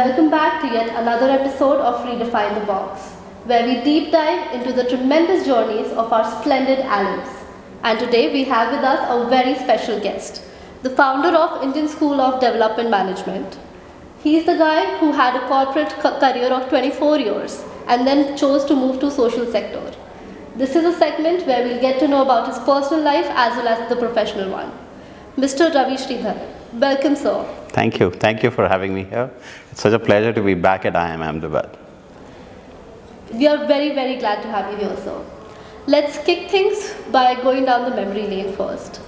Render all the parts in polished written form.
welcome back to yet another episode of Redefine the Box, where we deep dive into the tremendous journeys of our splendid alums. And today we have with us a very special guest, the founder of Indian School of Development Management. He's the guy who had a corporate career of 24 years and then chose to move to social sector. This is a segment where we'll get to know about his personal life as well as the professional one. Mr. Ravi Sreedharan, welcome, sir. Thank you. Thank you for having me here. It's such a pleasure to be back at IIM Ahmedabad. We are very, very glad to have you here, sir. Let's kick things by going down the memory lane first.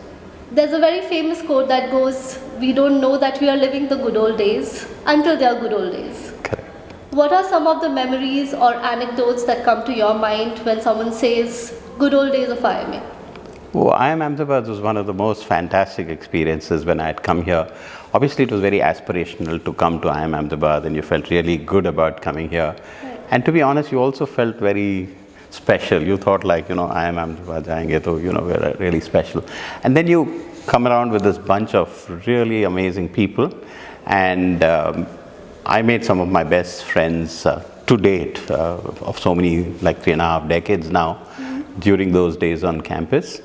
There's a very famous quote that goes, "We don't know that we are living the good old days until they are good old days." Correct. What are some of the memories or anecdotes that come to your mind when someone says good old days of IIMA? Well, IIM Ahmedabad was one of the most fantastic experiences when I had come here. Obviously, it was very aspirational to come to IIM Ahmedabad, and you felt really good about coming here. Right. And to be honest, you also felt very special. You thought like, IIM Ahmedabad jayenge to, we're really special. And then you come around with this bunch of really amazing people, and I made some of my best friends to date of so many, like 3.5 decades now, during those days on campus.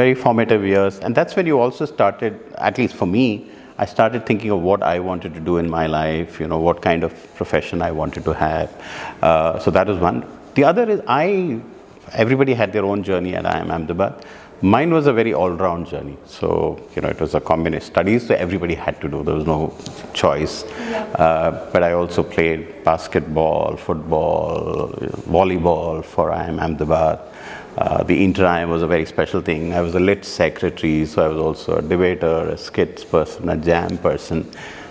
Very formative years, and that's when you also started, at least for me, I started thinking of what I wanted to do in my life, what kind of profession I wanted to have. So that was one. The other is everybody had their own journey at IIM Ahmedabad. Mine was a very all-round journey. So, it was a combination studies, so everybody had to do, there was no choice. Yeah. But I also played basketball, football, volleyball for IIM Ahmedabad. The inter-IIM was a very special thing. I was a lit secretary, so I was also a debater, a skits person, a jam person.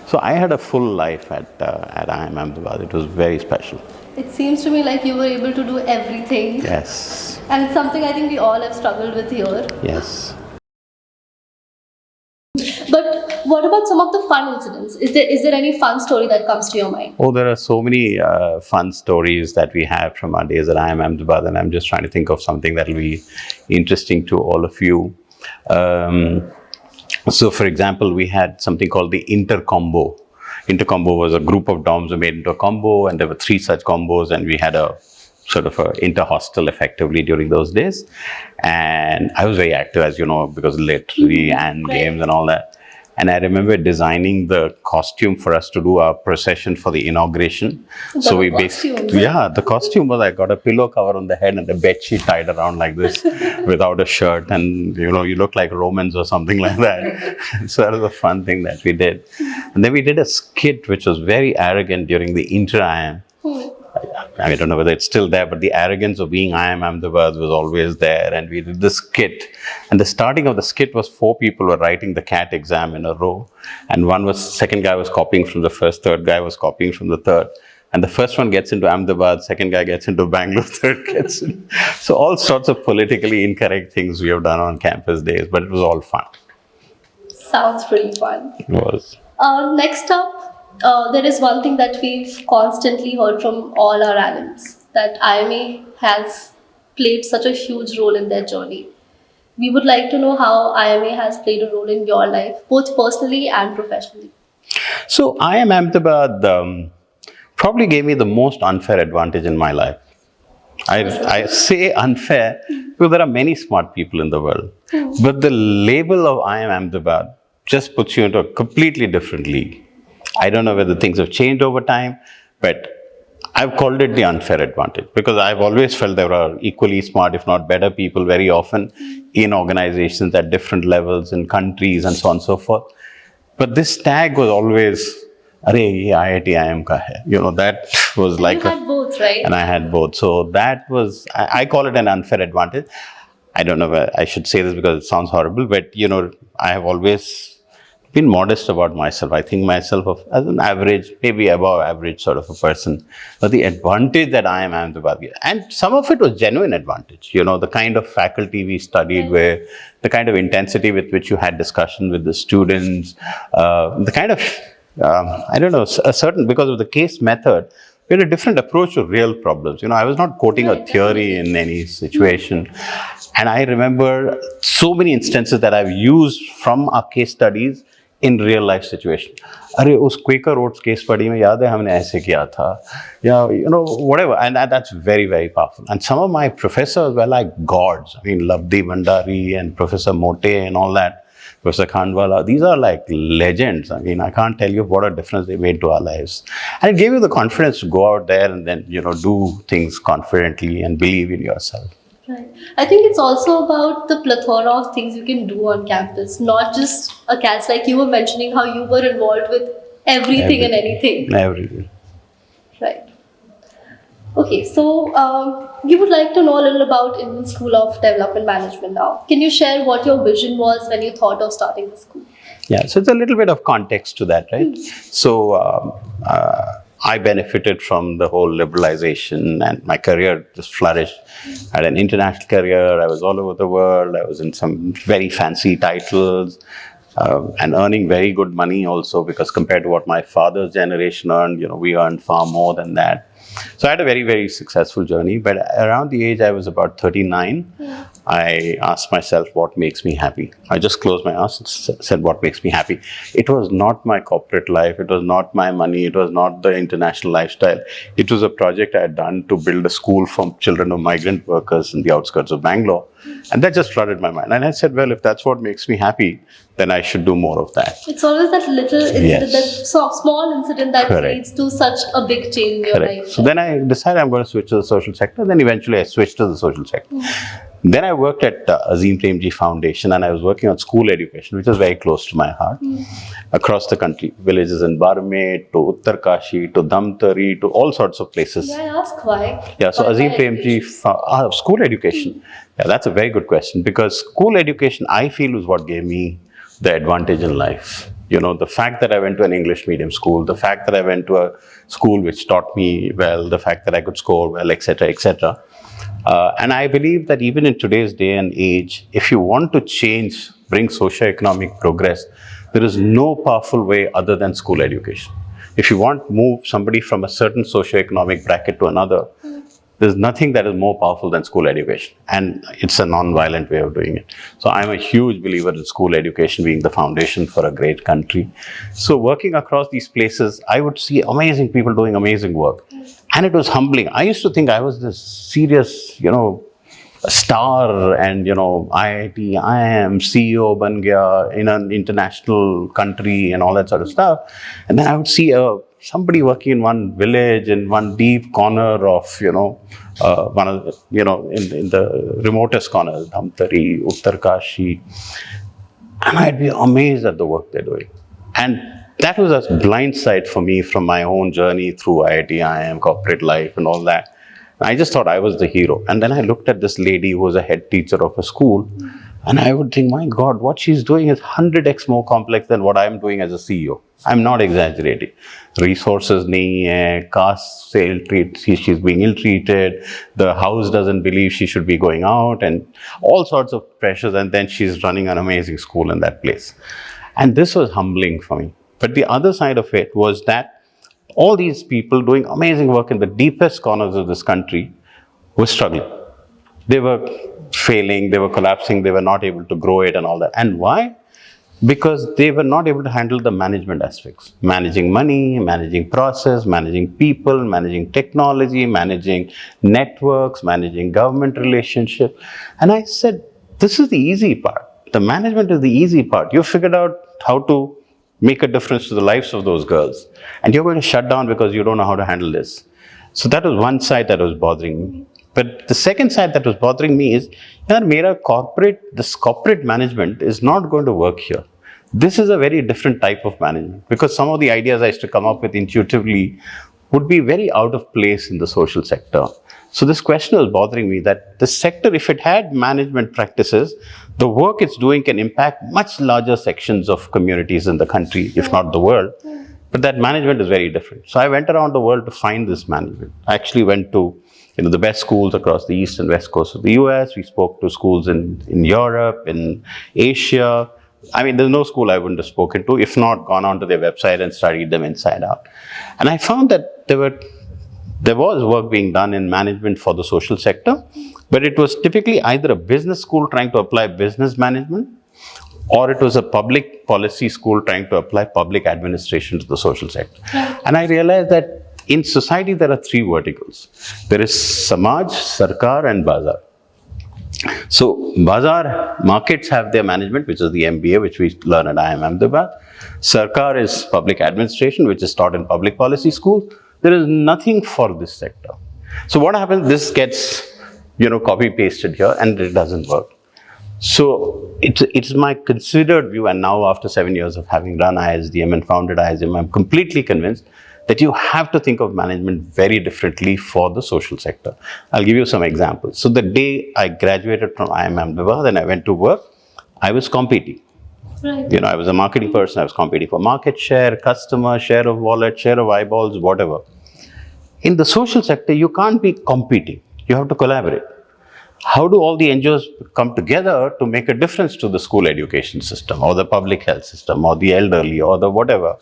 So I had a full life at IIM Ahmedabad. It was very special. It seems to me like you were able to do everything. Yes. And it's something I think we all have struggled with here. Yes. But what about some of the fun incidents? Is there any fun story that comes to your mind? Oh, there are so many fun stories that we have from our days at IIM Ahmedabad, and I'm just trying to think of something that will be interesting to all of you. So, for example, we had something called the Intercombo. Intercombo was a group of dorms who made into a combo, and there were 3 such combos, and we had a sort of a inter-hostel effectively during those days. And I was very active, as you know, because literary and games and all that. And I remember designing the costume for us to do our procession for the inauguration. So we basically, the costume was, I got a pillow cover on the head and a bed sheet tied around like this without a shirt. And, you look like Romans or something like that. So that was a fun thing that we did. And then we did a skit which was very arrogant during the inter-IIM. I don't know whether it's still there, but the arrogance of being IIM Ahmedabad was always there. And we did the skit. And the starting of the skit was 4 people were writing the CAT exam in a row. And second guy was copying from the first, third guy was copying from the third. And the first one gets into Ahmedabad, second guy gets into Bangalore, third gets in. So all sorts of politically incorrect things we have done on campus days, but it was all fun. Sounds pretty fun. It was. Next up, there is one thing that we've constantly heard from all our alums, that IIMA has played such a huge role in their journey. We would like to know how IIMA has played a role in your life, both personally and professionally. So IIM Ahmedabad probably gave me the most unfair advantage in my life. I say unfair because there are many smart people in the world. But the label of IIM Ahmedabad just puts you into a completely different league. I don't know whether things have changed over time, but I've called it the unfair advantage because I've always felt there are equally smart, if not better people very often in organizations at different levels in countries and so on and so forth. But this tag was always, "Arey, ye IIT IIM ka hai." That was like... You had both, right? And I had both. So that was, I call it an unfair advantage. I don't know whether I should say this because it sounds horrible, but I have always been modest about myself. I think myself as an average, maybe above average sort of a person. But the advantage that IIM Ahmedabad, and some of it was genuine advantage, the kind of faculty we studied with, the kind of intensity with which you had discussion with the students, the kind of, because of the case method, we had a different approach to real problems. I was not quoting a theory in any situation. And I remember so many instances that I've used from our case studies in real life situation. अरे उस Quaker Oats case study में याद है हमने ऐसे किया था, whatever, and that's very, very powerful. And some of my professors were like gods. I mean, Labdi Bhandari and Professor Mote and all that, Professor Khandwala, these are like legends. I mean, I can't tell you what a difference they made to our lives. And it gave you the confidence to go out there and then, do things confidently and believe in yourself. Right. I think it's also about the plethora of things you can do on campus, not just a CAS, like you were mentioning how you were involved with everything and anything. Everything. Right. Okay, so we would like to know a little about Indian School of Development Management now. Can you share what your vision was when you thought of starting the school? Yeah, so it's a little bit of context to that, right? So I benefited from the whole liberalization and my career just flourished. I had an international career, I was all over the world, I was in some very fancy titles and earning very good money also, because compared to what my father's generation earned, we earned far more than that. So I had a very, very successful journey, but around the age I was about 39, I asked myself what makes me happy. I just closed my eyes and said what makes me happy. It was not my corporate life, it was not my money, it was not the international lifestyle. It was a project I had done to build a school for children of migrant workers in the outskirts of Bangalore. And that just flooded my mind. And I said, well, if that's what makes me happy, then I should do more of that. It's always that little incident, that small incident that Correct. leads to such a big change in your Correct. life. So then I decided I'm going to switch to the social sector. Then eventually I switched to the social sector. Then I worked at Azim Premji Foundation, and I was working on school education, which is very close to my heart, across the country. Villages in Barmet, to Uttarkashi, to Damtari, to all sorts of places. May I ask why? Yeah, so Why Azim Premji, school education. Yeah, that's a very good question, because school education, I feel, is what gave me the advantage in life. The fact that I went to an English medium school, the fact that I went to a school which taught me well, the fact that I could score well, etc., etc. And I believe that even in today's day and age, if you want to change, bring socio-economic progress, there is no powerful way other than school education. If you want to move somebody from a certain socio-economic bracket to another, there's nothing that is more powerful than school education. And it's a non-violent way of doing it. So I'm a huge believer in school education being the foundation for a great country. So working across these places, I would see amazing people doing amazing work. And it was humbling. I used to think I was this serious, star and, IIT, IIM, CEO ban gaya in an international country and all that sort of stuff. And then I would see somebody working in one village, in one deep corner of, one of the, in the remotest corners, Dhamtari, Uttarkashi. And I'd be amazed at the work they're doing. And that was a blind sight for me from my own journey through IIT, IIM, corporate life and all that. I just thought I was the hero. And then I looked at this lady who was a head teacher of a school, and I would think, my God, what she's doing is 100x more complex than what I'm doing as a CEO. I'm not exaggerating. Resources nahi hai, caste se she's being ill-treated, the house doesn't believe she should be going out, and all sorts of pressures, and then she's running an amazing school in that place. And this was humbling for me. But the other side of it was that all these people doing amazing work in the deepest corners of this country were struggling. They were failing, they were collapsing, they were not able to grow it and all that. And why? Because they were not able to handle the management aspects. Managing money, managing process, managing people, managing technology, managing networks, managing government relationship. And I said, this is the easy part. The management is the easy part. You figured out how to make a difference to the lives of those girls. And you're going to shut down because you don't know how to handle this. So that was one side that was bothering me. But the second side that was bothering me is, this corporate management is not going to work here. This is a very different type of management, because some of the ideas I used to come up with intuitively would be very out of place in the social sector. So this question was bothering me, that the sector, if it had management practices, the work it's doing can impact much larger sections of communities in the country, if not the world. But that management is very different. So I went around the world to find this management. I actually went to the best schools across the east and west coast of the US. We spoke to schools in Europe, in Asia. I mean, there's no school I wouldn't have spoken to, if not gone onto their website and studied them inside out. And I found that there was work being done in management for the social sector, but it was typically either a business school trying to apply business management, or it was a public policy school trying to apply public administration to the social sector. And I realized that in society there are three verticals. There is Samaj, Sarkar and Bazaar. So Bazaar, markets have their management, which is the MBA, which we learn at IIM Ahmedabad. Sarkar is public administration, which is taught in public policy school. There is nothing for this sector. So what happens, this gets, copy pasted here and it doesn't work. So it's my considered view, and now after 7 years of having run ISDM and founded ISDM, I'm completely convinced that you have to think of management very differently for the social sector. I'll give you some examples. So the day I graduated from IIM Ahmedabad and I went to work, I was competing. Right. I was a marketing person, I was competing for market share, customer, share of wallet, share of eyeballs, whatever. In the social sector, you can't be competing. You have to collaborate. How do all the NGOs come together to make a difference to the school education system or the public health system or the elderly or the whatever?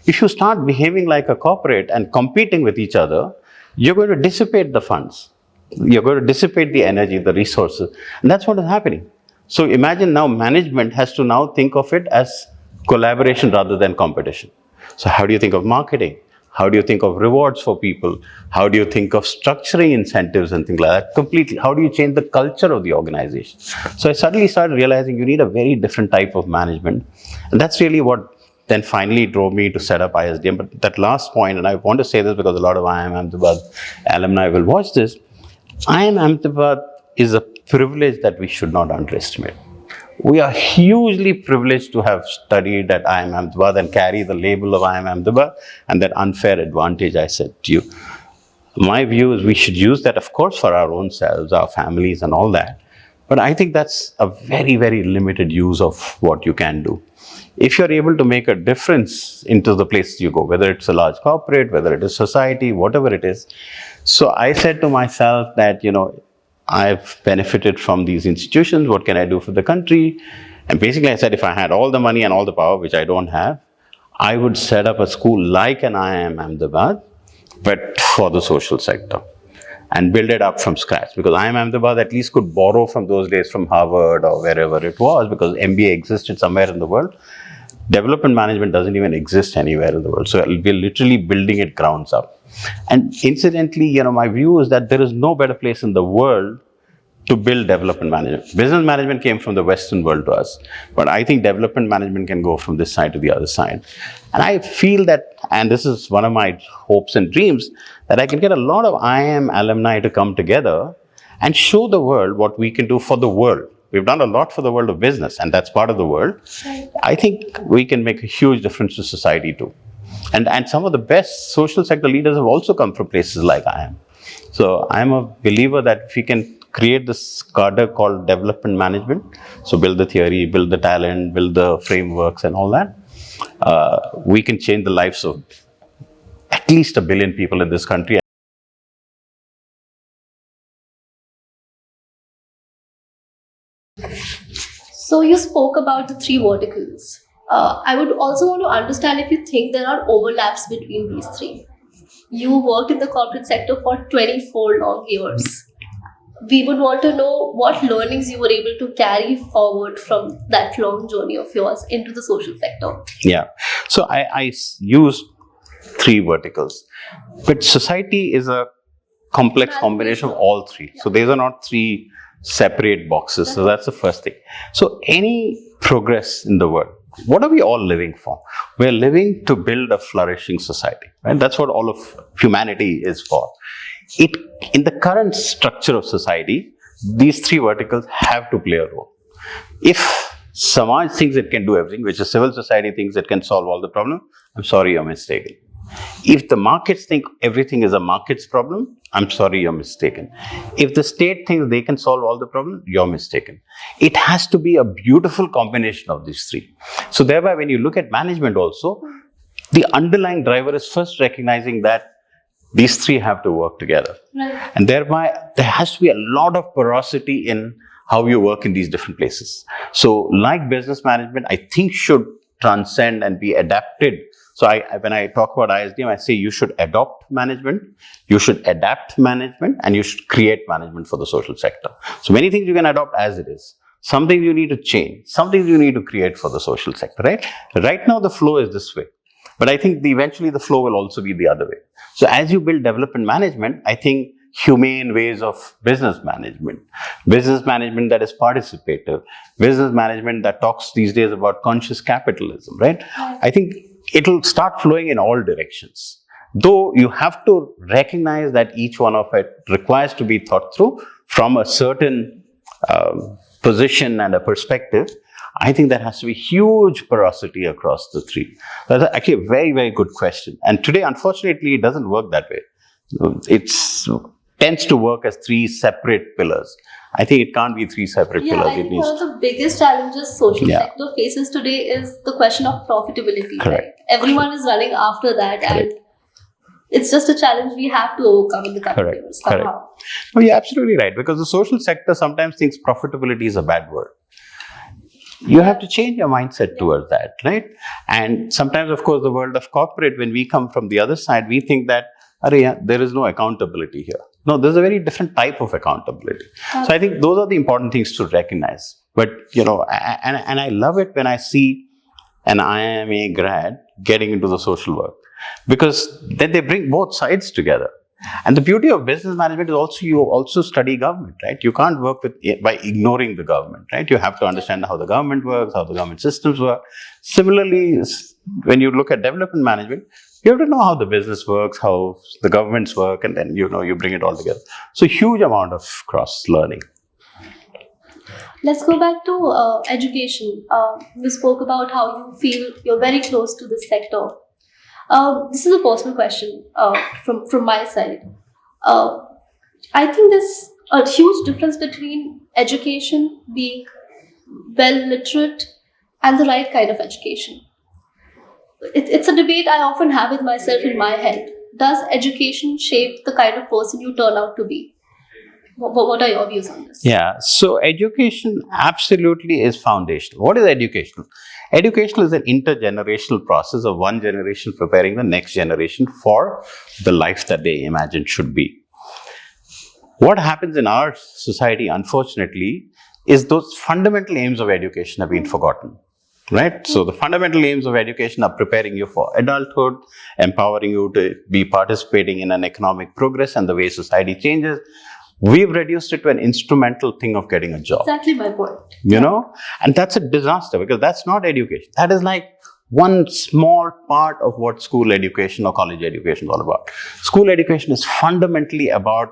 If you start behaving like a corporate and competing with each other, you're going to dissipate the funds. You're going to dissipate the energy, the resources. And that's what is happening. So imagine now management has to now think of it as collaboration rather than competition. So how do you think of marketing? How do you think of rewards for people? How do you think of structuring incentives and things like that? Completely. How do you change the culture of the organization? So I suddenly started realizing you need a very different type of management. And that's really what then finally drove me to set up ISDM. But that last point, and I want to say this because a lot of IIM Ahmedabad alumni will watch this, IIM Ahmedabad is a privilege that we should not underestimate. We are hugely privileged to have studied at IIM Ahmedabad and carry the label of IIM Ahmedabad and that unfair advantage I said to you. My view is we should use that, of course, for our own selves, our families and all that. But I think that's a very, very limited use of what you can do. If you're able to make a difference into the places you go, whether it's a large corporate, whether it is society, whatever it is. So I said to myself that, I've benefited from these institutions. What can I do for the country? And basically I said, if I had all the money and all the power, which I don't have, I would set up a school like an IIM Ahmedabad, but for the social sector, and build it up from scratch. Because IIM Ahmedabad at least could borrow from those days from Harvard or wherever it was, because MBA existed somewhere in the world. Development management doesn't even exist anywhere in the world. So we're literally building it grounds up. And incidentally, my view is that there is no better place in the world to build development management. Business management came from the Western world to us, but I think development management can go from this side to the other side. And I feel that, and this is one of my hopes and dreams, that I can get a lot of IIM alumni to come together and show the world what we can do for the world. We've done a lot for the world of business, and that's part of the world. Right. I think we can make a huge difference to society too. And some of the best social sector leaders have also come from places like IIM. So I'm a believer that if we can create this cadre called development management, so build the theory, build the talent, build the frameworks and all that, we can change the lives of at least 1 billion people in this country. So you spoke about the three verticals. I would also want to understand if you think there are overlaps between these three. You worked in the corporate sector for 24 long years. We would want to know what learnings you were able to carry forward from that long journey of yours into the social sector. Yeah. So I use three verticals. But society is a complex combination of all three. Yeah. So these are not three separate boxes. So that's the first thing. So any progress in the world, what are we all living for? We're living to build a flourishing society, right? That's what all of humanity is for. In the current structure of society, these three verticals have to play a role. If Samaj thinks it can do everything, which is civil society thinks it can solve all the problems, I'm sorry, you're mistaken. If the markets think everything is a market's problem, I'm sorry, you're mistaken. If the state thinks they can solve all the problems, you're mistaken. It has to be a beautiful combination of these three. So thereby, when you look at management also, the underlying driver is first recognizing that these three have to work together. Right. And thereby, there has to be a lot of porosity in how you work in these different places. So like business management, I think should transcend and be adapted. So when I talk about ISDM, I say you should adopt management, you should adapt management, and you should create management for the social sector. So many things you can adopt as it is. some things you need to change, some things you need to create for the social sector, right? Right now the flow is this way, but I think eventually the flow will also be the other way. So as you build development management, I think humane ways of business management that is participative, business management that talks these days about conscious capitalism, right? I think it'll start flowing in all directions. Though you have to recognize that each one of it requires to be thought through from a certain position and a perspective. I think there has to be huge porosity across the three. That's actually a very, very good question. And today, unfortunately, it doesn't work that way. It tends to work as three separate pillars. I think it can't be three separate pillars. I think one of the biggest challenges social sector faces today is the question of profitability. Correct. Right? Everyone is running after that, and it's just a challenge we have to overcome in the coming years somehow. No, you're absolutely right, because the social sector sometimes thinks profitability is a bad word. You have to change your mindset towards that, right? And sometimes, of course, the world of corporate, when we come from the other side, we think that, there is no accountability here. No, there's a very different type of accountability. So I think those are the important things to recognize. But, and I love it when I see an IIMA grad getting into the social work, because then they bring both sides together. And the beauty of business management is also you also study government, right? You can't work by ignoring the government, right? You have to understand how the government works, how the government systems work. Similarly, when you look at development management, you have to know how the business works, how the governments work, and then you bring it all together. So huge amount of cross-learning. Let's go back to education. We spoke about how you feel you're very close to this sector. This is a personal question from my side. I think there's a huge difference between education being well literate and the right kind of education. It's a debate I often have with myself in my head. Does education shape the kind of person you turn out to be? What are your views on this? Yeah, so education absolutely is foundational. What is educational? Educational is an intergenerational process of one generation preparing the next generation for the life that they imagine should be. What happens in our society, unfortunately, is those fundamental aims of education have been forgotten. Right? So the fundamental aims of education are preparing you for adulthood, empowering you to be participating in an economic progress and the way society changes. We've reduced it to an instrumental thing of getting a job. Exactly my point. And that's a disaster, because that's not education. That is like one small part of what school education or college education is all about. School education is fundamentally about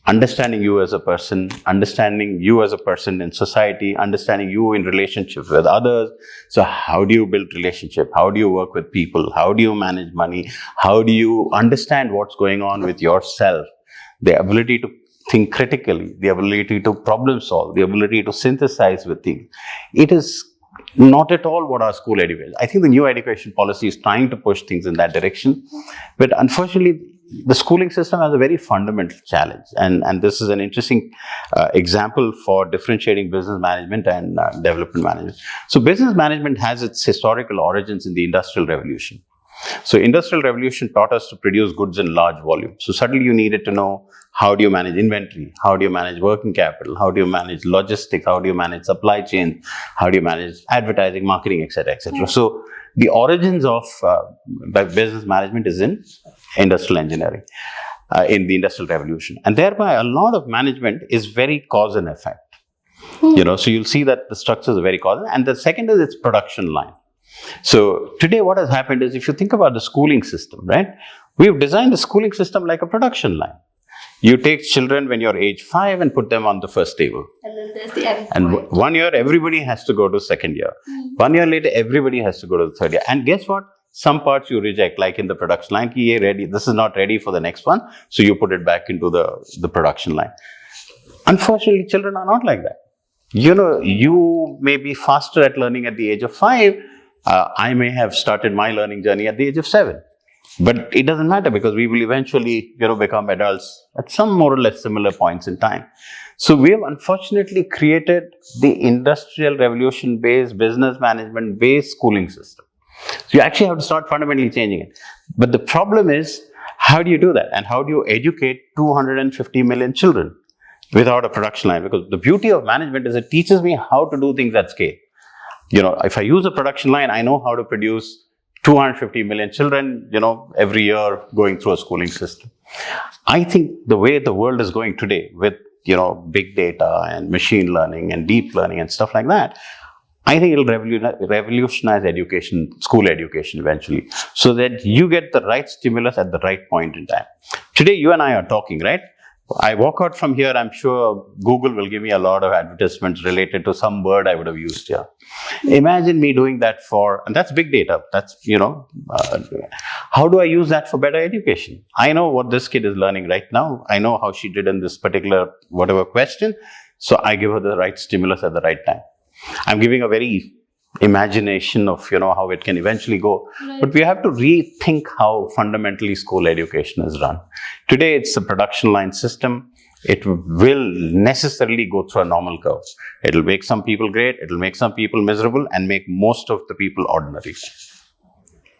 understanding you as a person, understanding you as a person in society, understanding you in relationships with others. So how do you build relationship? How do you work with people? How do you manage money? How do you understand what's going on with yourself? The ability to think critically, the ability to problem solve, the ability to synthesize with things. It is not at all what our school education. I think the new education policy is trying to push things in that direction. But unfortunately, the schooling system has a very fundamental challenge. And this is an interesting example for differentiating business management and development management. So business management has its historical origins in the Industrial Revolution. So Industrial Revolution taught us to produce goods in large volume. So suddenly you needed to know, how do you manage inventory? How do you manage working capital? How do you manage logistics? How do you manage supply chain? How do you manage advertising, marketing, etc., etc.? So the origins of business management is in industrial engineering, in the Industrial Revolution. And thereby a lot of management is very cause and effect. So you'll see that the structures are very causal. And the second is its production line. So today what has happened is, if you think about the schooling system, right? We've designed the schooling system like a production line. You take children when you're age 5 and put them on the first table. And then there's the end. And 1 year, everybody has to go to second year. 1 year later, everybody has to go to the third year. And guess what? Some parts you reject, like in the production line, ready. This is not ready for the next one. So you put it back into the production line. Unfortunately, children are not like that. You may be faster at learning at the age of 5. I may have started my learning journey at the age of 7. But it doesn't matter, because we will eventually, become adults at some more or less similar points in time. So we have unfortunately created the Industrial Revolution-based, business management-based schooling system. So you actually have to start fundamentally changing it. But the problem is, how do you do that? And how do you educate 250 million children? without a production line, because the beauty of management is it teaches me how to do things at scale. If I use a production line, I know how to produce 250 million children, every year going through a schooling system. I think the way the world is going today with, big data and machine learning and deep learning and stuff like that, I think it'll revolutionize education, school education eventually, so that you get the right stimulus at the right point in time. Today, you and I are talking, right? I walk out from here, I'm sure Google will give me a lot of advertisements related to some word I would have used here. Imagine me doing that and that's big data. That's, how do I use that for better education? I know what this kid is learning right now. I know how she did in this particular whatever question. So I give her the right stimulus at the right time. I'm giving a very imagination of, how it can eventually go. Right. But we have to rethink how fundamentally school education is run. Today, it's a production line system. It will necessarily go through a normal curve. It'll make some people great, it'll make some people miserable, and make most of the people ordinary.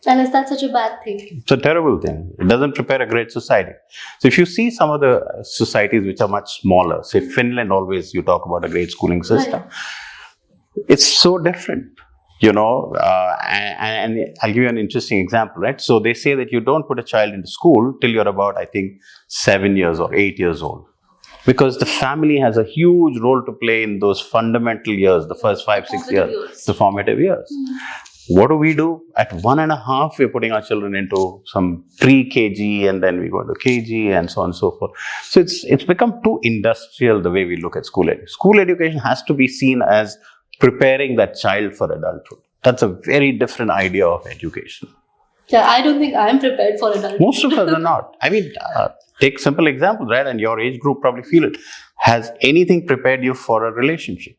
And is that such a bad thing? It's a terrible thing. It doesn't prepare a great society. So if you see some of the societies which are much smaller, say Finland, always you talk about a great schooling system. Right. It's so different. And I'll give you an interesting example, right? So they say that you don't put a child into school till you're about, I think, 7 years or 8 years old. Because the family has a huge role to play in those fundamental years, the first 5-6 years, the formative years. What do? At 1.5, we're putting our children into some pre-KG, and then we go to KG and so on and so forth. So it's become too industrial the way we look at school education. School education has to be seen as preparing that child for adulthood. That's a very different idea of education. Yeah, I don't think I'm prepared for adulthood. Most of us are not. I mean, take simple examples, right? And your age group probably feel it. Has anything prepared you for a relationship?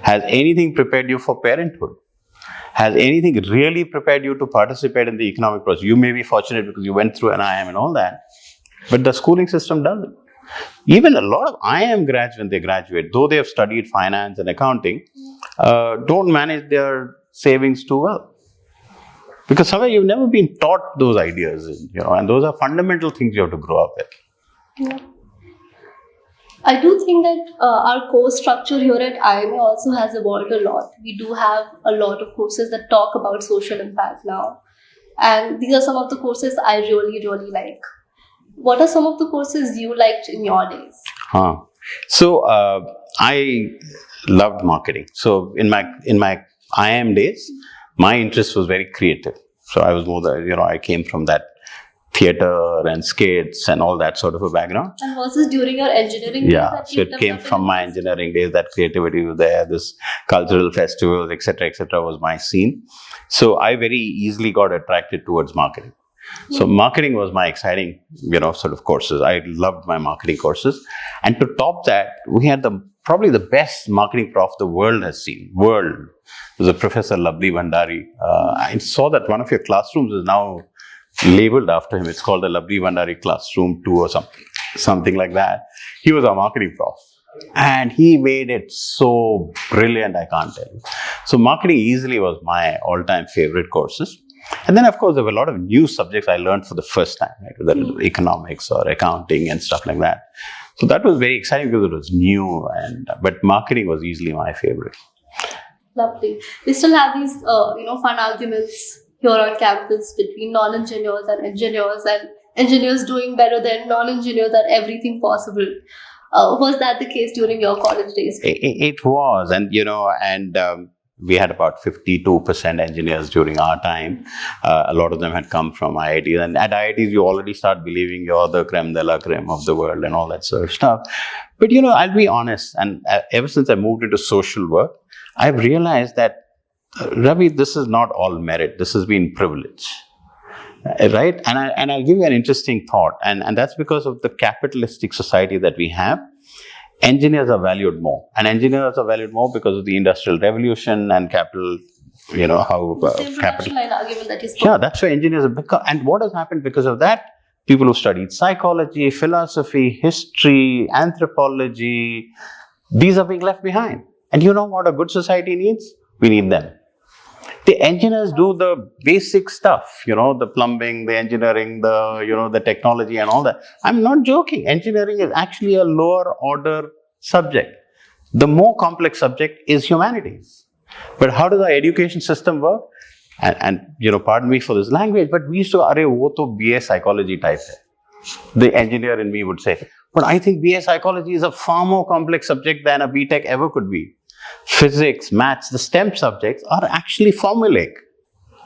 Has anything prepared you for parenthood? Has anything really prepared you to participate in the economic process? You may be fortunate because you went through an IIM and all that, but the schooling system doesn't. Even a lot of IIM grads, when they graduate, though they have studied finance and accounting, don't manage their savings too well. Because somewhere you've never been taught those ideas, and those are fundamental things you have to grow up with. Yeah. I do think that our course structure here at IIMA also has evolved a lot. We do have a lot of courses that talk about social impact now. And these are some of the courses I really, really like. What are some of the courses you liked in your days? So I loved marketing. So in my IIM days, my interest was very creative. So I was more I came from that theater and skits and all that sort of a background. And was this during your engineering days? Yeah, so it came from my engineering days. That creativity was there. This cultural festivals, etc., was my scene. So I very easily got attracted towards marketing. So marketing was my exciting, sort of courses. I loved my marketing courses. And to top that, we had probably the best marketing prof the world has seen. It was a Professor Labdi Bhandari. I saw that one of your classrooms is now labeled after him. It's called the Labdi Bhandari Classroom 2 or something like that. He was our marketing prof. And he made it so brilliant, I can't tell you. So marketing easily was my all-time favorite courses. And then, of course, there were a lot of new subjects I learned for the first time, like whether it was economics or accounting and stuff like that. So that was very exciting because it was new, but marketing was easily my favorite. Lovely. We still have these, fun arguments here on campus between non-engineers and engineers doing better than non-engineers at everything possible. Was that the case during your college days? It was, and we had about 52% engineers during our time. A lot of them had come from IITs. And at IITs, you already start believing you're the creme de la creme of the world and all that sort of stuff. But, I'll be honest. And ever since I moved into social work, I've realized that, Ravi, this is not all merit. This has been privilege. Right? And I'll give you an interesting thought. And that's because of the capitalistic society that we have. Engineers are valued more. And engineers are valued more because of the Industrial Revolution and capital, how capital. Line argument that you spoke. Yeah, that's why engineers are become. And what has happened because of that? People who studied psychology, philosophy, history, anthropology, these are being left behind. And you know what a good society needs? We need them. The engineers do the basic stuff, the plumbing, the engineering, the technology and all that. I'm not joking. Engineering is actually a lower order subject. The more complex subject is humanities. But how does our education system work? And pardon me for this language, but we used to, arey, wo to BA psychology type hai. The engineer in me would say. But I think BA psychology is a far more complex subject than a BTech ever could be. Physics, maths, the STEM subjects are actually formulaic.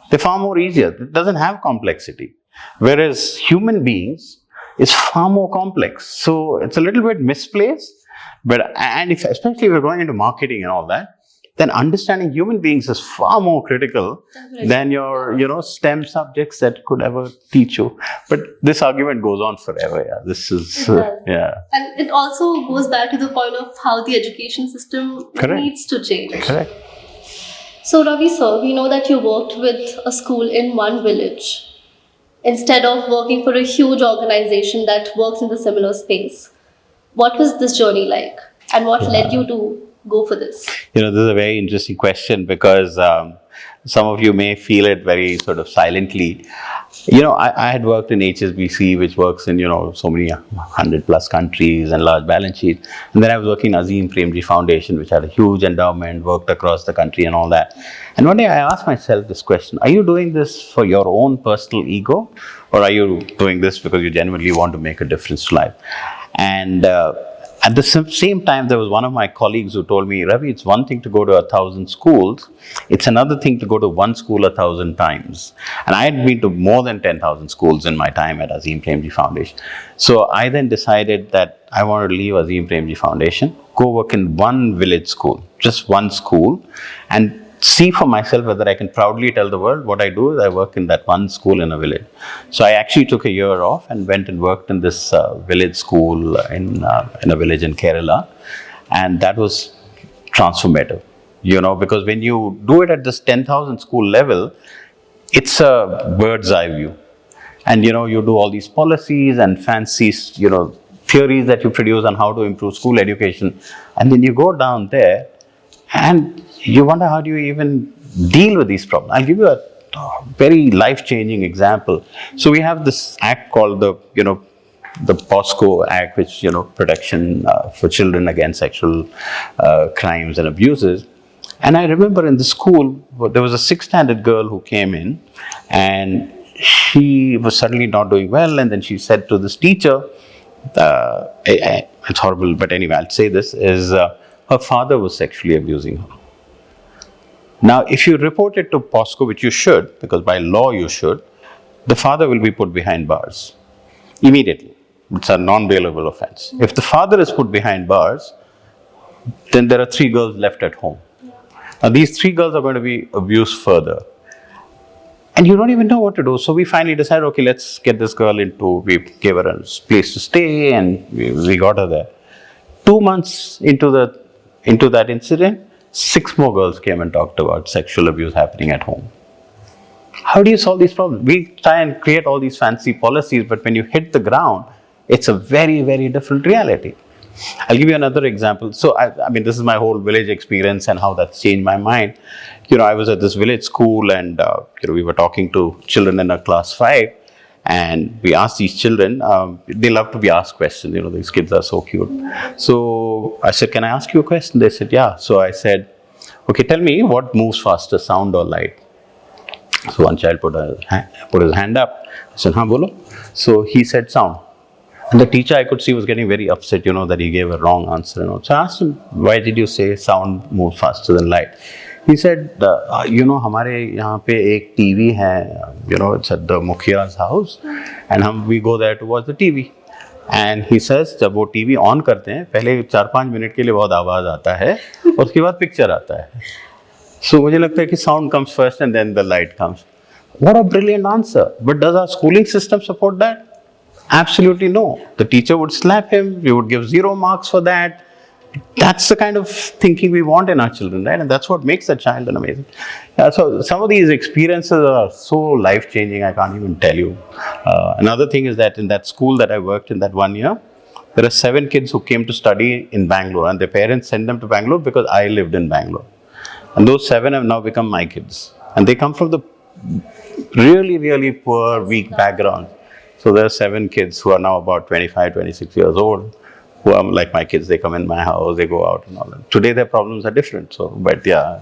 They're far more easier. It doesn't have complexity. Whereas human beings is far more complex. So it's a little bit misplaced. And especially if you're going into marketing and all that, then understanding human beings is far more critical than your, STEM subjects that could ever teach you. But this argument goes on forever. Yeah, this is yeah. And it also goes back to the point of how the education system needs to change. Correct. So Ravi sir, we know that you worked with a school in one village instead of working for a huge organization that works in the similar space. What was this journey like, and what led you to go for this? This is a very interesting question because some of you may feel it very sort of silently. I had worked in HSBC, which works in, so many 100+ countries and large balance sheets. And then I was working in Azim Premji Foundation, which had a huge endowment, worked across the country and all that. And one day I asked myself this question: are you doing this for your own personal ego, or are you doing this because you genuinely want to make a difference to life? And at the same time, there was one of my colleagues who told me, Ravi, it's one thing to go to 1,000 schools. It's another thing to go to one school 1,000 times. And I had been to more than 10,000 schools in my time at Azim Premji Foundation. So I then decided that I wanted to leave Azim Premji Foundation, go work in one village school, just one school, and see for myself whether I can proudly tell the world what I do is I work in that one school in a village. So I actually took a year off and went and worked in this village school in a village in Kerala, and that was transformative, because when you do it at this 10,000 school level, it's a bird's eye view, and you do all these policies and fancy theories that you produce on how to improve school education, and then you go down there and you wonder, how do you even deal with these problems? I'll give you a very life-changing example. So we have this act called the POSCO Act, which, protection for children against sexual crimes and abuses. And I remember in the school, there was a 6th standard girl who came in, and she was suddenly not doing well. And then she said to this teacher, it's horrible, but anyway, I'll say this, is her father was sexually abusing her. Now, if you report it to POSCO, which you should, because by law you should, the father will be put behind bars immediately. It's a non-bailable offense. If the father is put behind bars, then there are 3 girls left at home. Now, these 3 girls are going to be abused further. And you don't even know what to do. So we finally decided, okay, let's get this girl we gave her a place to stay, and we got her there. 2 months into that incident, 6 more girls came and talked about sexual abuse happening at home. How do you solve these problems? We try and create all these fancy policies, but when you hit the ground, it's a very, very different reality. I'll give you another example. So, I mean, this is my whole village experience and how that's changed my mind. I was at this village school, and we were talking to children in a class 5, and we asked these children, they love to be asked questions, these kids are so cute. So I said, can I ask you a question? They said, yeah. So I said, okay, tell me, what moves faster, sound or light? So one child put his hand up. I said, haan, bolo. So he said sound. And the teacher, I could see, was getting very upset, that he gave a wrong answer. So I asked him, why did you say sound moves faster than light? He said, हमारे यहाँ पे एक TV है, it's at the Mukhiya's house, and we go there to watch the TV. And he says, जब वो TV on करते हैं, पहले 4-5 मिनट के लिए बहुत आवाज़ आता है, और उसके बाद पिक्चर आता है. So मुझे लगता है कि sound comes first and then the light comes. What a brilliant answer! But does our schooling system support that? Absolutely no. The teacher would slap him. We would give 0 marks for that. That's the kind of thinking we want in our children, right? And that's what makes a child an amazing. So some of these experiences are so life-changing, I can't even tell you. Another thing is that in that school that I worked in that 1 year, there are 7 kids who came to study in Bangalore, and their parents sent them to Bangalore because I lived in Bangalore. And those 7 have now become my kids. And they come from the really, really poor, weak background. So there are 7 kids who are now about 25, 26 years old, who are like my kids. They come in my house, they go out and all that. Today their problems are different. So, but yeah,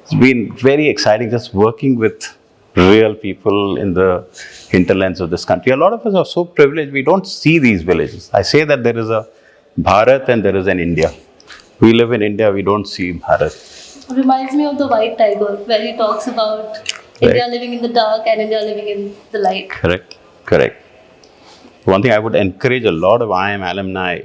it's been very exciting just working with real people in the hinterlands of this country. A lot of us are so privileged, we don't see these villages. I say that there is a Bharat and there is an India. We live in India, we don't see Bharat. Reminds me of the White Tiger, where he talks about India living in the dark and India living in the light. Correct, correct. One thing I would encourage a lot of IIM alumni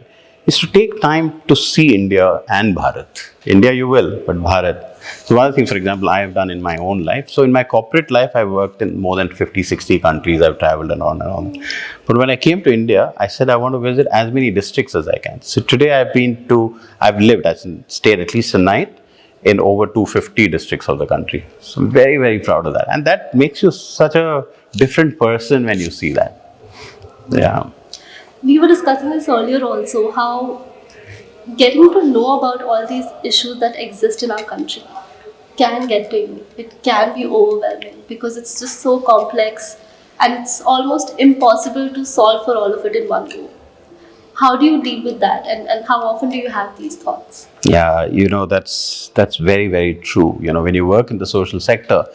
is to take time to see India and Bharat. India you will, but Bharat. So one of the things, for example, I have done in my own life. So in my corporate life, I've worked in more than 50, 60 countries. I've traveled and on and on. But when I came to India, I said I want to visit as many districts as I can. So today I've lived, stayed at least a night in over 250 districts of the country. So I'm very, very proud of that. And that makes you such a different person when you see that. Yeah. We were discussing this earlier also, how getting to know about all these issues that exist in our country can get to you. It can be overwhelming because it's just so complex and it's almost impossible to solve for all of it in one go. How do you deal with that, and how often do you have these thoughts? Yeah, that's very, very true. When you work in the social sector,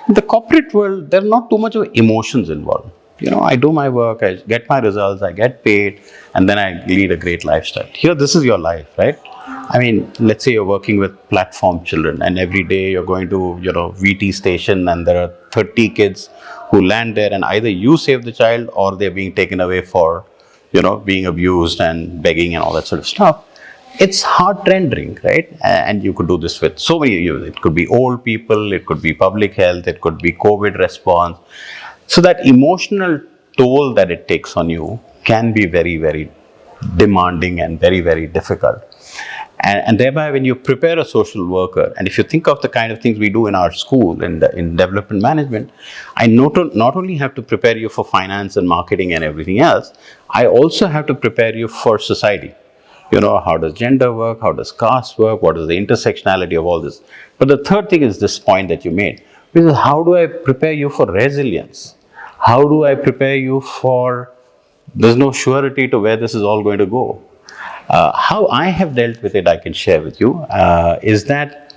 in the corporate world, there's not too much of emotions involved. I do my work, I get my results, I get paid, and then I lead a great lifestyle. Here, this is your life, right? I mean, let's say you're working with platform children, and every day you're going to, VT station, and there are 30 kids who land there, and either you save the child or they're being taken away for, being abused and begging and all that sort of stuff. It's heart-rending, right? And you could do this with so many. It could be old people, it could be public health, it could be COVID response. So that emotional toll that it takes on you can be very, very demanding and very, very difficult. And thereby, when you prepare a social worker, and if you think of the kind of things we do in our school, in development management, I not only have to prepare you for finance and marketing and everything else, I also have to prepare you for society. How does gender work? How does caste work? What is the intersectionality of all this? But the third thing is this point that you made, which is how do I prepare you for resilience? How do I prepare you for, there's no surety to where this is all going to go. How I have dealt with it, I can share with you, is that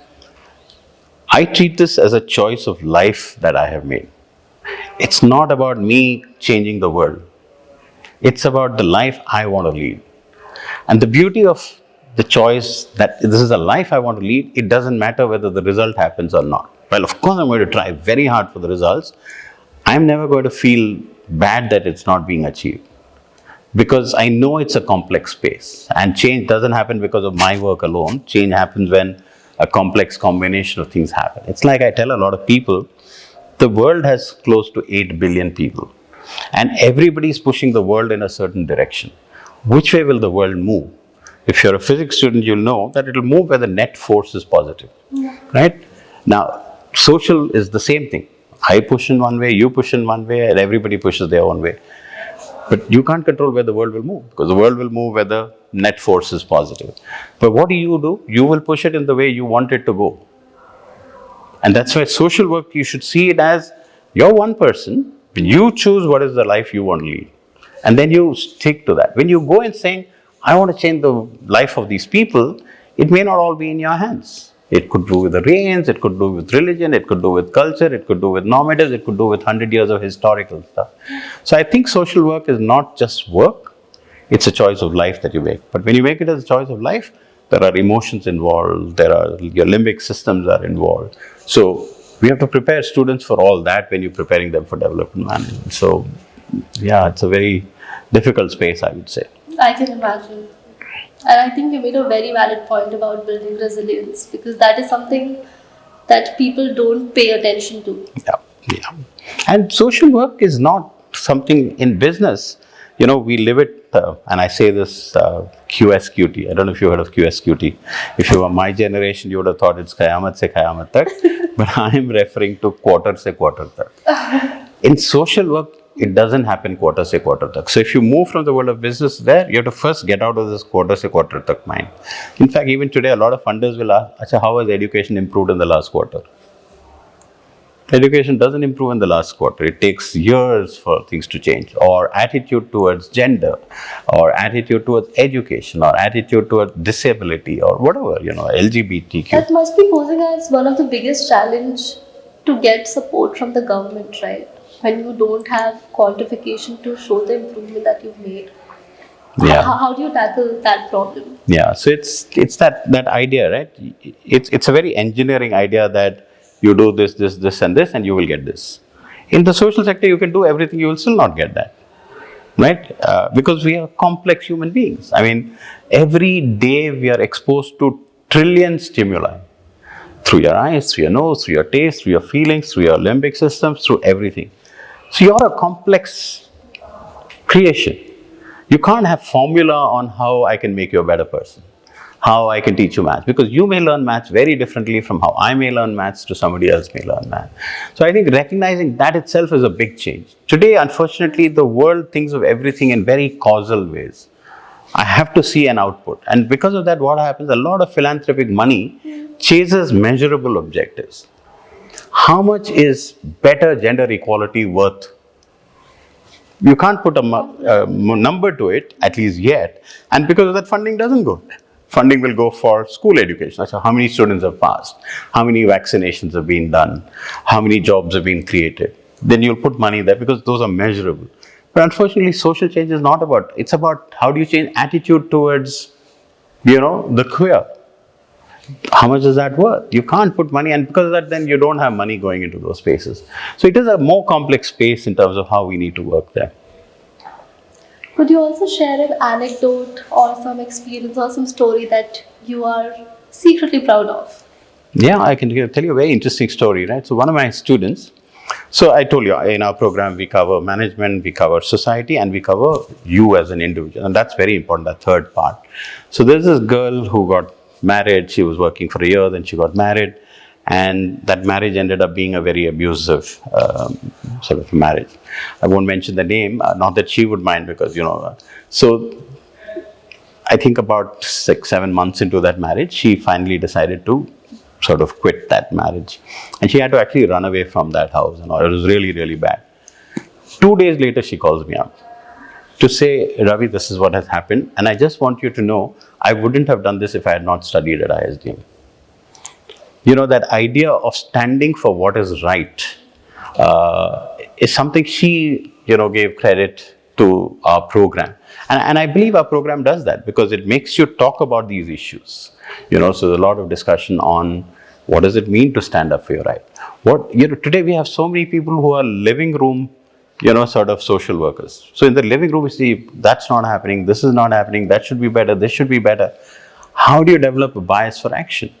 I treat this as a choice of life that I have made. It's not about me changing the world. It's about the life I want to lead. And the beauty of the choice that this is a life I want to lead, it doesn't matter whether the result happens or not. Well, of course, I'm going to try very hard for the results. I'm never going to feel bad that it's not being achieved, because I know it's a complex space, and change doesn't happen because of my work alone. Change happens when a complex combination of things happen. It's like I tell a lot of people, the world has close to 8 billion people, and everybody is pushing the world in a certain direction. Which way will the world move? If you're a physics student, you'll know that it'll move where the net force is positive, right? Now, social is the same thing. I push in one way, you push in one way, and everybody pushes their own way. But you can't control where the world will move, because the world will move where the net force is positive. But what do? You will push it in the way you want it to go. And that's why social work, you should see it as you're one person, you choose what is the life you want to lead. And then you stick to that. When you go and saying, I want to change the life of these people, it may not all be in your hands. It could do with the rains, it could do with religion, it could do with culture, it could do with normatives, it could do with 100 years of historical stuff. So I think social work is not just work, it's a choice of life that you make. But when you make it as a choice of life, there are emotions involved, your limbic systems are involved. So we have to prepare students for all that when you're preparing them for development management. So yeah, it's a very difficult space, I would say. I can imagine. And I think you made a very valid point about building resilience, because that is something that people don't pay attention to. Yeah. And social work is not something in business. We live it, and I say this, QSQT. I don't know if you heard of QSQT. If you were my generation, you would have thought it's Qayamat se Qayamat tak. But I am referring to quarter se quarter tak. In social work, it doesn't happen quarter se quarter tak. So if you move from the world of business there, you have to first get out of this quarter se quarter tak mind. In fact, even today, a lot of funders will ask, Acha, how has education improved in the last quarter? Education doesn't improve in the last quarter. It takes years for things to change. Or attitude towards gender, or attitude towards education, or attitude towards disability, or whatever, LGBTQ. That must be posing as one of the biggest challenge to get support from the government, right? When you don't have quantification to show the improvement that you've made. Yeah. How do you tackle that problem? Yeah. So it's that idea, right? It's a very engineering idea that you do this, and this, and you will get this. In the social sector, you can do everything, you will still not get that, right? Because we are complex human beings. I mean, every day we are exposed to trillion stimuli through your eyes, through your nose, through your taste, through your feelings, through your limbic systems, through everything. So you're a complex creation. You can't have formula on how I can make you a better person, how I can teach you maths, because you may learn maths very differently from how I may learn maths to somebody else may learn maths. So I think recognizing that itself is a big change. Today, unfortunately, the world thinks of everything in very causal ways. I have to see an output. And because of that, what happens? A lot of philanthropic money chases measurable objectives. How much is better gender equality worth? You can't put a number to it, at least yet, and because of that, funding doesn't go. Funding will go for school education. So how many students have passed? How many vaccinations have been done? How many jobs have been created? Then you'll put money there because those are measurable. But unfortunately, social change is not about, it's about how do you change attitude towards, the queer. How much is that worth? You can't put money, and because of that, then you don't have money going into those spaces. So it is a more complex space in terms of how we need to work there. Could you also share an anecdote or some experience or some story that you are secretly proud of? Yeah, I can tell you a very interesting story, right? So one of my students, so I told you, in our program, we cover management, we cover society, and we cover you as an individual. And that's very important, that third part. So there's this girl who got married. She was working for a year, then she got married, and that marriage ended up being a very abusive sort of marriage. I won't mention the name, not that she would mind, because so I think about 6-7 months into that marriage, she finally decided to sort of quit that marriage, and she had to actually run away from that house, and it was really, really bad. 2 days later, she calls me up to say, Ravi, this is what has happened, and I just want you to know, I wouldn't have done this if I had not studied at ISDM. That idea of standing for what is right is something she, gave credit to our program. And I believe our program does that because it makes you talk about these issues. So there's a lot of discussion on what does it mean to stand up for your right. Today we have so many people who are living room sort of social workers. So in the living room, you see, that's not happening, this is not happening, that should be better, this should be better. How do you develop a bias for action?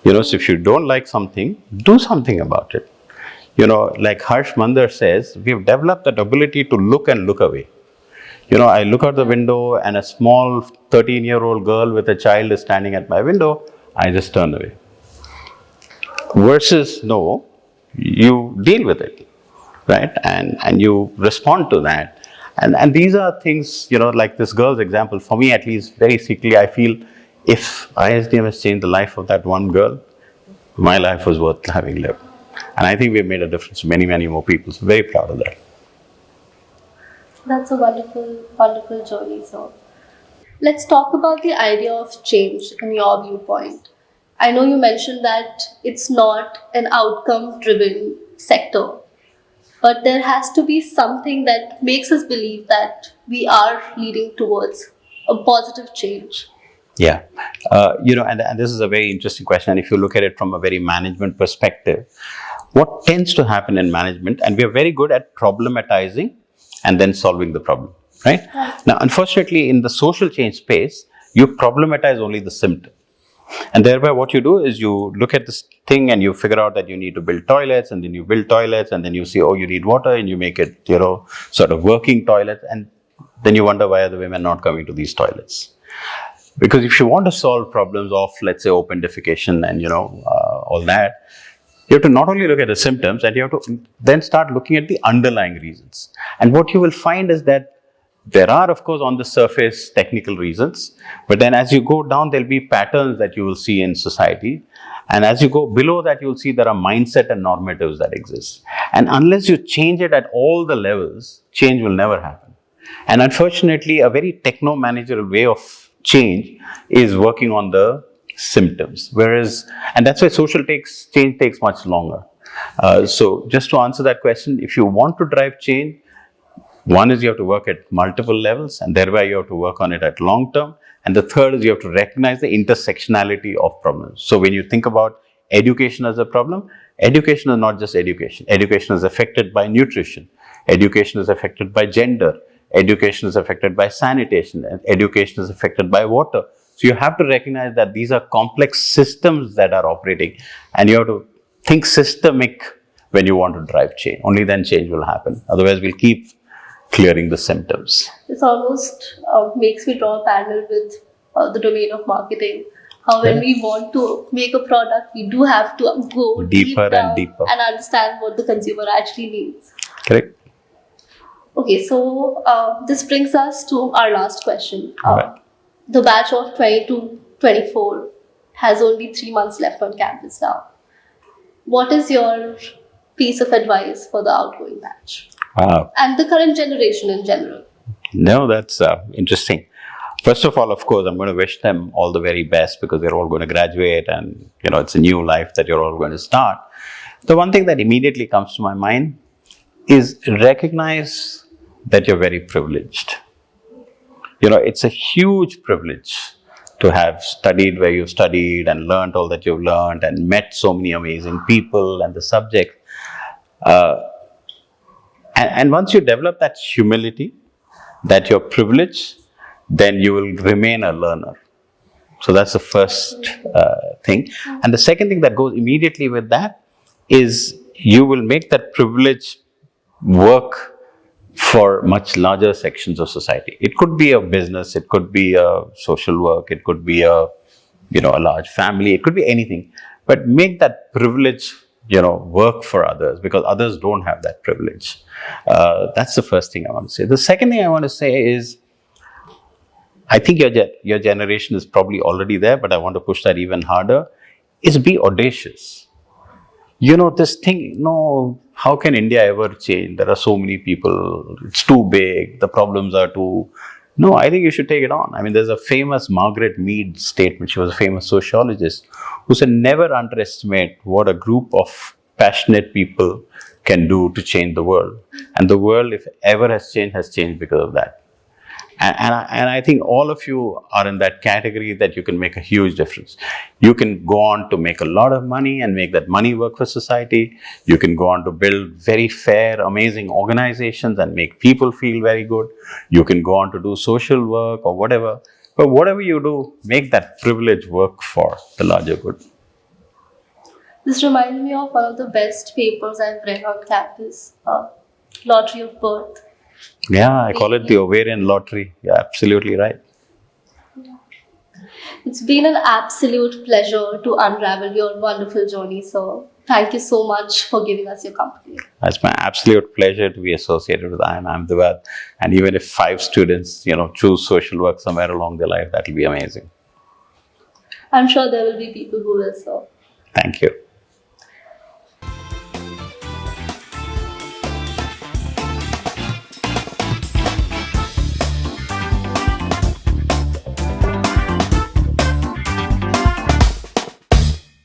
So if you don't like something, do something about it. Like Harsh Mandar says, we've developed that ability to look and look away. I look out the window and a small 13-year-old girl with a child is standing at my window, I just turn away. Versus, no, you deal with it. Right? And you respond to that. And these are things, like this girl's example, for me at least, very secretly, I feel if ISDM has changed the life of that one girl, my life was worth having lived. And I think we've made a difference to many, many more people. So very proud of that. That's a wonderful, wonderful journey, sir. Let's talk about the idea of change in your viewpoint. I know you mentioned that it's not an outcome-driven sector, but there has to be something that makes us believe that we are leading towards a positive change. Yeah. And this is a very interesting question. And if you look at it from a very management perspective, what tends to happen in management, and we are very good at problematizing and then solving the problem, right? Now, unfortunately, in the social change space, you problematize only the symptom. And thereby what you do is you look at this thing and you figure out that you need to build toilets, and then you build toilets, and then you see, oh, you need water, and you make it, sort of working toilets, and then you wonder why are the women not coming to these toilets. Because if you want to solve problems of, let's say, open defecation and, all that, you have to not only look at the symptoms, and you have to then start looking at the underlying reasons. And what you will find is that there are, of course, on the surface, technical reasons, but then as you go down, there'll be patterns that you will see in society. And as you go below that, you'll see there are mindset and normatives that exist. And unless you change it at all the levels, change will never happen. And unfortunately, a very techno-managerial way of change is working on the symptoms. And that's why change takes much longer. So just to answer that question, if you want to drive change, one is you have to work at multiple levels, and thereby you have to work on it at long term. And the third is you have to recognize the intersectionality of problems. So when you think about education as a problem, education is not just education. Education is affected by nutrition. Education is affected by gender. Education is affected by sanitation. And education is affected by water. So you have to recognize that these are complex systems that are operating, and you have to think systemic when you want to drive change. Only then change will happen. Otherwise, we'll keep clearing the symptoms. This almost makes me draw a parallel with the domain of marketing. How when we want to make a product, we do have to go deeper down and deeper and understand what the consumer actually needs. Correct. Okay, so this brings us to our last question. Right. The batch of 22-24 has only 3 months left on campus now. What is your piece of advice for the outgoing batch? Wow. And the current generation in general? No, that's interesting. First of all, of course, I'm going to wish them all the very best, because they're all going to graduate, and it's a new life that you're all going to start. The one thing that immediately comes to my mind is recognize that you're very privileged. It's a huge privilege to have studied where you've studied and learned all that you've learned and met so many amazing people and the subject. And once you develop that humility, that you're privileged, then you will remain a learner. So that's the first thing. And the second thing that goes immediately with that is you will make that privilege work for much larger sections of society. It could be a business, it could be a social work, it could be a large family, it could be anything. But make that privilege work for others, because others don't have that privilege. That's the first thing I want to say. The second thing I want to say is, I think your generation is probably already there, but I want to push that even harder, is be audacious. This thing, how can India ever change? There are so many people, it's too big, the problems are too... No, I think you should take it on. I mean, there's a famous Margaret Mead statement. She was a famous sociologist who said, never underestimate what a group of passionate people can do to change the world. And the world, if ever has changed because of that. And I think all of you are in that category that you can make a huge difference. You can go on to make a lot of money and make that money work for society. You can go on to build very fair, amazing organizations and make people feel very good. You can go on to do social work or whatever. But whatever you do, make that privilege work for the larger good. This reminds me of one of the best papers I've read on campus, Lottery of Birth. Yeah, I call it the ovarian lottery. You're absolutely right. It's been an absolute pleasure to unravel your wonderful journey, sir. Thank you so much for giving us your company. It's my absolute pleasure to be associated with IIM Ahmedabad. And even if 5 students, choose social work somewhere along their life, that will be amazing. I'm sure there will be people who will, sir. Thank you.